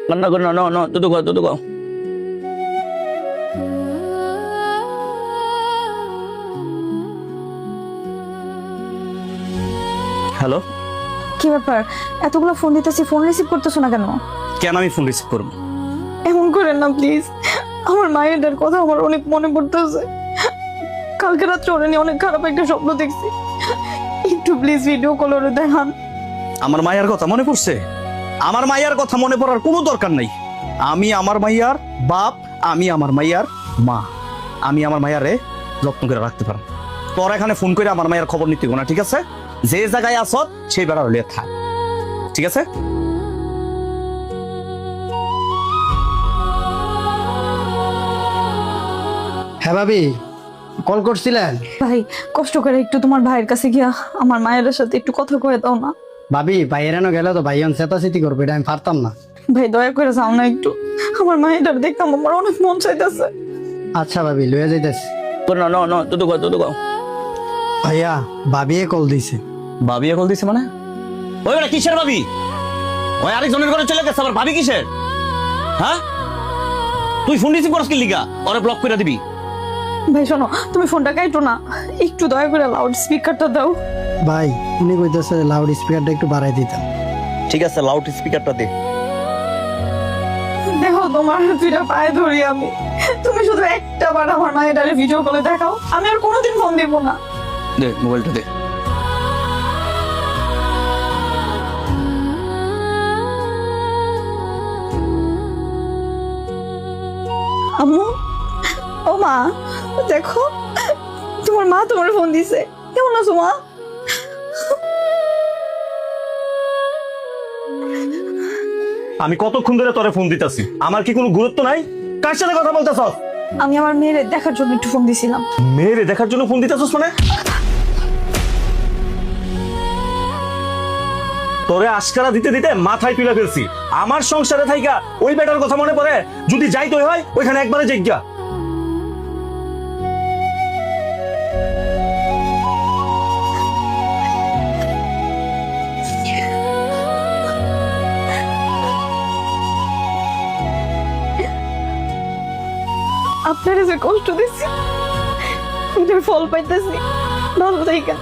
কান্না করে না, না না, দুধ খাও, দুধ খাও। হ্যালো, কি ব্যাপার? এতগুলো ফোন দিতেছি, ফোন রিসিভ করতেছো না কেন? কেন আমি ফোন রিসিভ করবো? এমন করেন না প্লিজ। আমার মায়ের কথা আমার অনেক মনে পড়তেছে। কালকে রাত্রে ওরা নিয়ে অনেক খারাপ একটা স্বপ্ন দেখছি। একটু প্লিজ ভিডিও কল করে দেখান। আমার মায়ের কথা মনে পড়ছে? আমার মায়ের কথা মনে পড়ার কোনো দরকার নাই। আমি আমার মাইয়ার বাপ, আমি আমার মাইয়ার মা। আমি আমার মাইয়ারে যত্ন করে রাখতে পারবো। তোর এখানে ফোন করে আমার মায়ের খবর নিতে না, ঠিক আছে? যে জায়গায় আসত সেই বেড়া হলে থাক, ঠিক আছে? হ্যাঁ ভাবি, কল করছিলেন? ভাই, কষ্ট করে একটু তোমার ভাইয়ের কাছে গিয়া আমার মায়ের সাথে একটু কথা কয়ে দাও না। ভাবি বাইরেনো গেলে তো ভাইয়ান চেতাচেতি করবে, এটা আমি পারতাম না। ভাই দয়া করে যাও না একটু। আমার মায়ের দেখতাম আমার অনেক মন চাইতেছে। আচ্ছা ভাবি, লয়ে যাইতেছি। না না না, দুধ খাও, দুধ খাও। ভাইয়া ভাবিয়ে কল দিছে। ভাবি কল দিছে মানে? ওই বেটা কিসের ভাবি? ওই আরেকজনের ঘরে চলে গেছে, আবার ভাবি কিসের? হ্যাঁ, তুই ফোন রিসিভ করছিস কি লিগা? ওরে ব্লক করে দিবি। ভাই শোনো, তুমি ফোনটা কাটো না, একটু দয়া করে লাউড স্পিকারটা দাও। ভাই উনি কইতেছে লাউড স্পিকারটা একটু বাড়াই দিতাম। ঠিক আছে, লাউড স্পিকারটা দে। দেখো তোমার দুইটা পায়ে ধরি আমি। তুমি শুধু একটা বার আমার মায়ের ভিডিও কলে দেখাও, আমি আর কোনোদিন ফোন দিব না। দে মোবাইলটা দে। আম্মু, ও মা, দেখো তোমার মা তোমার ফোন দিছে। কেমন আছো মা? আমি কতক্ষণ ধরে তোরে ফোন দিতেছি, আমার কি কোনো গুরুত্ব নাই? কার সাথে কথা বলতেছ? আমি আমার মেয়ের দেখার জন্য একটু ফোন দিছিলাম। মেয়েরে দেখার জন্য ফোন দিতেছস মানে? তোরে আশকারা দিতে দিতে মাথায় তুলে ফেলছি। আমার সংসারে থাইকা ওই বেটার কথা মনে পড়ে? যদি যাইতে হয় ওইখানে একবারে জিজ্ঞা। আপনারা যে কষ্ট দিচ্ছি, এটার ফল পাইতেছি। ভালো থাইকা।